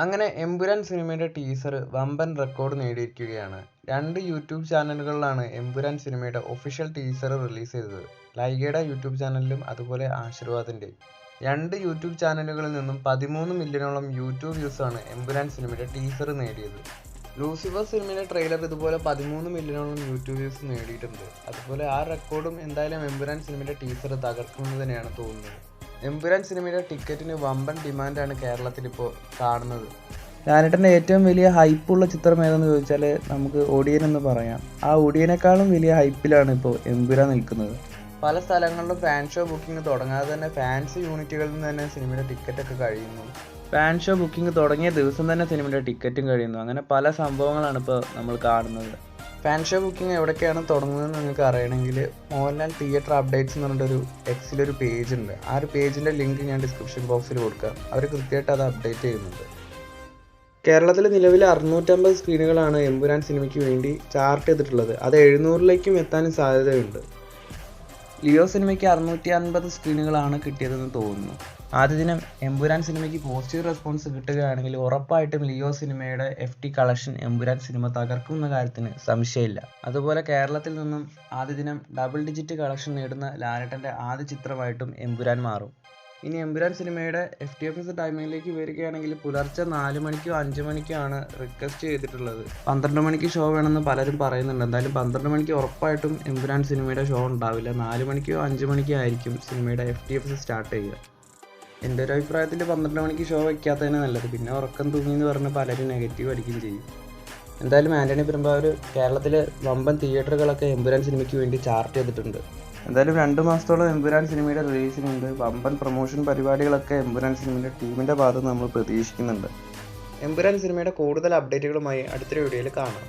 അങ്ങനെ എമ്പുരാൻ സിനിമയുടെ ടീസർ വമ്പൻ റെക്കോർഡ് നേടിയിരിക്കുകയാണ്. 2 യൂട്യൂബ് ചാനലുകളിലാണ് എമ്പുരാൻ സിനിമയുടെ ഒഫീഷ്യൽ ടീസർ റിലീസ് ചെയ്തത്. ലൈഗയുടെ യൂട്യൂബ് ചാനലിലും അതുപോലെ ആശീർവാദിൻ്റെയും. 2 യൂട്യൂബ് ചാനലുകളിൽ നിന്നും 13 മില്യണോളം യൂട്യൂബ് വ്യൂസാണ് എമ്പുരാൻ സിനിമയുടെ ടീസർ നേടിയത്. ലൂസിഫർ സിനിമയുടെ ട്രെയിലർ ഇതുപോലെ 13 മില്യണോളം യൂട്യൂബ് വ്യൂസ് നേടിയിട്ടുണ്ട്. അതുപോലെ ആ റെക്കോർഡും എന്തായാലും എമ്പുരാൻ സിനിമയുടെ ടീസർ തകർക്കുമെന്ന് തന്നെയാണ് തോന്നുന്നത്. എമ്പുരാൻ സിനിമയുടെ ടിക്കറ്റിന് വമ്പൻ ഡിമാൻഡാണ് കേരളത്തിലിപ്പോൾ കാണുന്നത്. ലാലേട്ടൻ്റെ ഏറ്റവും വലിയ ഹൈപ്പുള്ള ചിത്രം ഏതെന്ന് ചോദിച്ചാൽ നമുക്ക് ഒടിയൻ എന്ന് പറയാം. ആ ഒടിയനേക്കാളും വലിയ ഹൈപ്പിലാണ് ഇപ്പോൾ എമ്പുരാൻ നിൽക്കുന്നത്. പല സ്ഥലങ്ങളിലും ഫാൻ ഷോ ബുക്കിംഗ് തുടങ്ങാതെ തന്നെ ഫാൻസ് യൂണിറ്റുകളിൽ നിന്ന് തന്നെ സിനിമയുടെ ടിക്കറ്റൊക്കെ കഴിയുന്നു. ഫാൻ ഷോ ബുക്കിംഗ് തുടങ്ങിയ ദിവസം തന്നെ സിനിമയുടെ ടിക്കറ്റും കഴിയുന്നു. അങ്ങനെ പല സംഭവങ്ങളാണ് ഇപ്പോൾ നമ്മൾ കാണുന്നത്. ഫാൻ ഷോ ബുക്കിംഗ് എവിടേക്കാണ് തുടങ്ങുന്നതെന്ന് നിങ്ങൾക്ക് അറിയണമെങ്കിൽ മോഹൻലാൽ തിയേറ്റർ അപ്ഡേറ്റ്സ് എന്ന് പറഞ്ഞിട്ടൊരു എക്സിലൊരു പേജ് ഉണ്ട്. ആ ഒരു പേജിൻ്റെ ലിങ്ക് ഞാൻ ഡിസ്ക്രിപ്ഷൻ ബോക്സിൽ കൊടുക്കാം. അവർ കൃത്യമായിട്ട് അത് അപ്ഡേറ്റ് ചെയ്യുന്നുണ്ട്. കേരളത്തിൽ നിലവിൽ 650 സ്ക്രീനുകളാണ് എമ്പുരാൻ സിനിമയ്ക്ക് വേണ്ടി ചാർട്ട് ചെയ്തിട്ടുള്ളത്. അത് 700ലേക്കും എത്താനും സാധ്യതയുണ്ട്. ലിയോ സിനിമയ്ക്ക് 650 സ്ക്രീനുകളാണ് കിട്ടിയതെന്ന് തോന്നുന്നു. ആദ്യ ദിനം എമ്പുരാൻ സിനിമയ്ക്ക് പോസിറ്റീവ് റെസ്പോൺസ് കിട്ടുകയാണെങ്കിൽ ഉറപ്പായിട്ടും ലിയോ സിനിമയുടെ FT കളക്ഷൻ എമ്പുരാൻ സിനിമ തകർക്കുന്ന കാര്യത്തിന് സംശയമില്ല. അതുപോലെ കേരളത്തിൽ നിന്നും ആദ്യ ദിനം ഡബിൾ ഡിജിറ്റ് കളക്ഷൻ നേടുന്ന ലാലേട്ടൻ്റെ ആദ്യ ചിത്രമായിട്ടും എമ്പുരാൻ മാറും. ഇനി എമ്പുരാൻ സിനിമയുടെ FTFS ടൈമിങ്ങിലേക്ക് വരികയാണെങ്കിൽ പുലർച്ചെ 4 മണിക്കോ 5 മണിക്കോ ആണ് റിക്വസ്റ്റ് ചെയ്തിട്ടുള്ളത്. 12 മണിക്ക് ഷോ വേണമെന്ന് പലരും പറയുന്നുണ്ട്. എന്തായാലും 12 മണിക്ക് ഉറപ്പായിട്ടും എമ്പുരാൻ സിനിമയുടെ ഷോ ഉണ്ടാവില്ല. 4 മണിക്കോ 5 മണിക്കോ ആയിരിക്കും സിനിമയുടെ FTFS സ്റ്റാർട്ട് ചെയ്യുക. എൻ്റെ ഒരു അഭിപ്രായത്തിൽ 12 മണിക്ക് ഷോ വയ്ക്കാത്തതിന് നല്ലത്. പിന്നെ ഉറക്കം തൂങ്ങി എന്ന് പറഞ്ഞ് പലരും നെഗറ്റീവ് അടിക്കുകയും ചെയ്യും. എന്തായാലും ആൻ്റണി പെരുമ്പാവൂർ കേരളത്തിലെ വമ്പൻ തിയേറ്ററുകളൊക്കെ എമ്പുരാൻ സിനിമയ്ക്ക് വേണ്ടി ചാർട്ട് ചെയ്തിട്ടുണ്ട്. എന്തായാലും 2 മാസത്തോളം എമ്പുരാൻ സിനിമയുടെ റിലീസിനുണ്ട്. വമ്പൻ പ്രൊമോഷൻ പരിപാടികളൊക്കെ എമ്പുരാൻ സിനിമയുടെ ടീമിൻ്റെ ഭാഗത്ത് നമ്മൾ പ്രതീക്ഷിക്കുന്നുണ്ട്. എമ്പുരാൻ സിനിമയുടെ കൂടുതൽ അപ്ഡേറ്റുകളുമായി അടുത്തൊരു വീഡിയോയിൽ കാണാം.